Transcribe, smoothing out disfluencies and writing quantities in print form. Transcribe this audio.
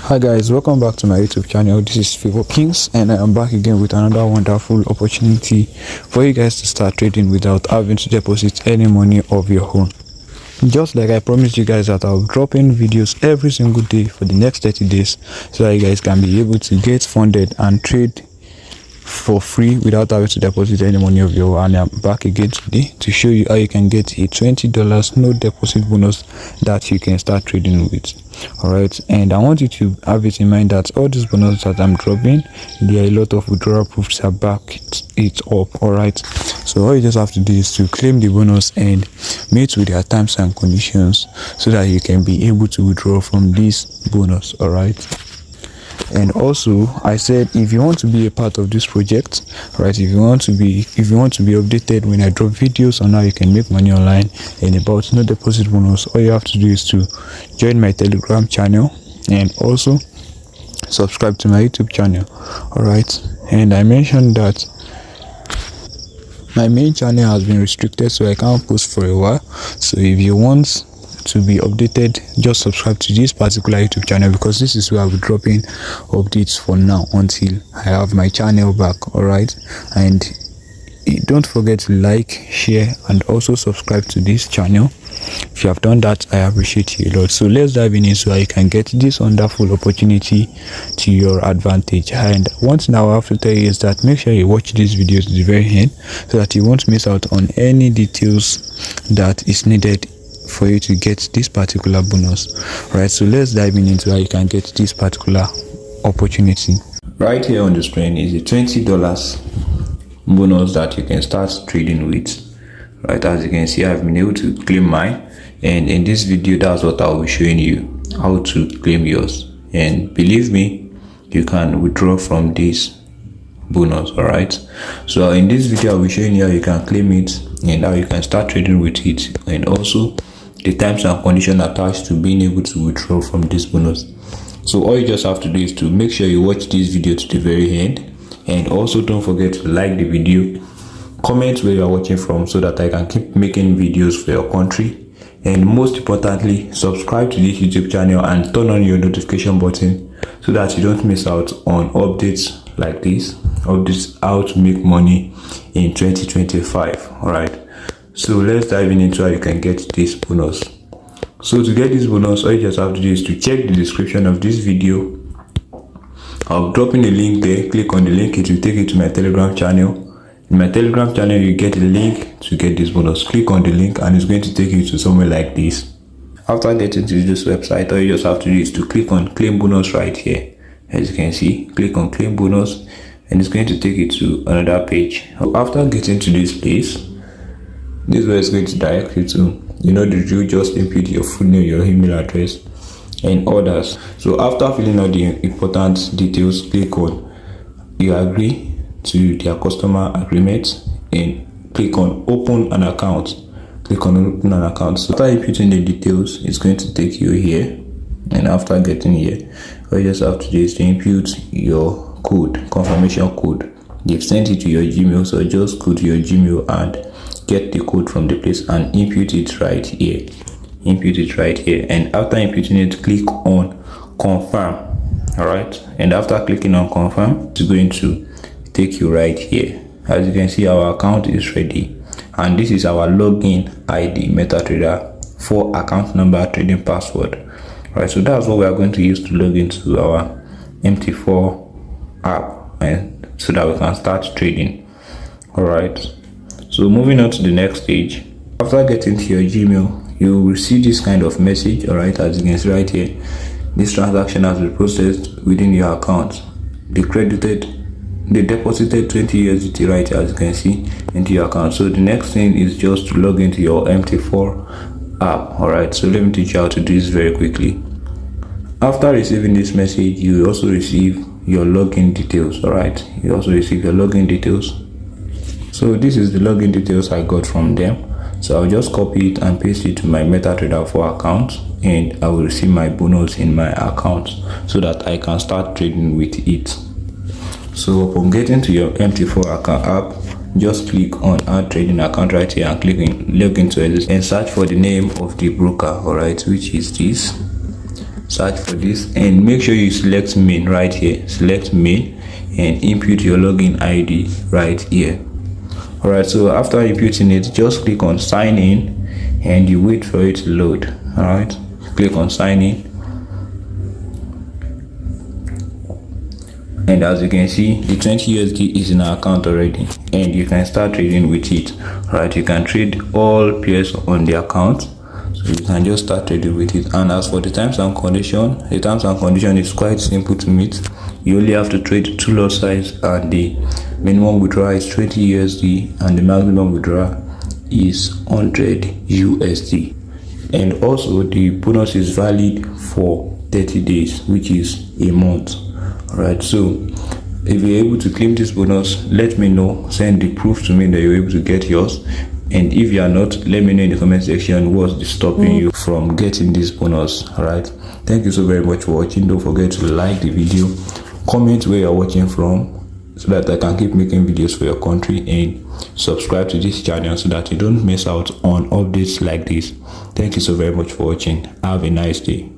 Hi guys, welcome back to my YouTube channel. This is Favor Kings and I am back again with another wonderful opportunity for you guys to start trading without having to deposit any money of your own. Just like I promised you guys that I'll drop in videos every single day for the next 30 days so that you guys can be able to get funded and trade for free without having to deposit any money of your own. And I'm back again today to show you how you can get a $20 no deposit bonus that you can start trading with. Alright, and I want you to have it in mind that all these bonuses that I'm dropping, there are a lot of withdrawal proofs that back it up. Alright, so all you just have to do is to claim the bonus and meet with their terms and conditions so that you can be able to withdraw from this bonus. Alright, and also I said if you want to be a part of this project, right, if you want to be updated when I drop videos on how you can make money online and about no deposit bonus, all you have to do is to join my Telegram channel and also subscribe to my YouTube channel. All right, and I mentioned that my main channel has been restricted, so I can't post for a while. So if you want to be updated, just subscribe to this particular YouTube channel because this is where I'll be dropping updates for now until I have my channel back. All right, and don't forget to like, share and also subscribe to this channel. If you have done that, I appreciate you a lot. So let's dive in so I can get this wonderful opportunity to your advantage. And one thing I have to tell you is that make sure you watch these videos to the very end so that you won't miss out on any details that is needed for you to get this particular bonus. Right, so let's dive into how you can get this particular opportunity. Right here on the screen is a $20 bonus that you can start trading with. Right, as you can see, I've been able to claim mine, and in this video that's what I'll be showing you, how to claim yours. And believe me, you can withdraw from this bonus. All right, so in this video I'll be showing you how you can claim it and how you can start trading with it, and also the terms and conditions attached to being able to withdraw from this bonus. So all you just have to do is to make sure you watch this video to the very end, and also don't forget to like the video, comment where you are watching from so that I can keep making videos for your country, and most importantly subscribe to this YouTube channel and turn on your notification button so that you don't miss out on updates like this, updates how to make money in 2025. All right, so let's dive into how you can get this bonus. So to get this bonus, all you just have to do is to check the description of this video. I'll drop in a link there. Click on the link, it will take you to my Telegram channel. In my Telegram channel you get a link to get this bonus. Click on the link and it's going to take you to somewhere like this. After getting to this website, all you just have to do is to click on claim bonus right here. As you can see, click on claim bonus and it's going to take you to another page. After getting to this place, this is where it's going to direct you to. You know the drill, just input your full name, your email address and others. So after filling out the important details, click on you agree to their customer agreement and click on open an account. Click on open an account. So after inputting the details, it's going to take you here, and after getting here, all you just have to do is to input your code, confirmation code. They've sent it to your Gmail, so just go to your Gmail and get the code from the place and input it right here. Input it right here, and after inputting it, click on confirm. All right, and after clicking on confirm, it's going to take you right here. As you can see, our account is ready, and this is our login ID, MetaTrader 4 account number, trading password. All right, so that's what we are going to use to log into our MT4 app, and so that we can start trading. All right, so moving on to the next stage. After getting to your Gmail, you will see this kind of message. All right, as you can see right here, this transaction has been processed within your account. They deposited 20 USDT right here, as you can see, into your account. So the next thing is just to log into your MT4 app. All right, so let me teach you how to do this very quickly. After receiving this message, you also receive your login details. All right, you also receive your login details. So this is the login details I got from them. So I'll just copy it and paste it to my MetaTrader 4 account, and I will receive my bonus in my account so that I can start trading with it. So upon getting to your MT4 account app, just click on add trading account right here and log into it and search for the name of the broker. All right, which is this. search for this and make sure you select main right here. Select main and input your login ID right here. Alright, so after inputting it, just click on sign in and you wait for it to load. Alright, click on sign in, and as you can see, the 20 USD is in our account already and you can start trading with it. Right, you can trade all pairs on the account, so you can just start trading with it. And as for the terms and condition is quite simple to meet. You only have to trade 2 lot size, and the minimum withdrawal is 20 USD and the maximum withdrawal is 100 USD. And also the bonus is valid for 30 days, which is a month. Alright, so if you're able to claim this bonus, let me know. Send the proof to me that you're able to get yours. And if you are not, let me know in the comment section what's stopping you from getting this bonus. Alright, thank you so very much for watching. Don't forget to like the video, comment where you're watching from so that I can keep making videos for your country, and subscribe to this channel so that you don't miss out on updates like this. Thank you so very much for watching. Have a nice day.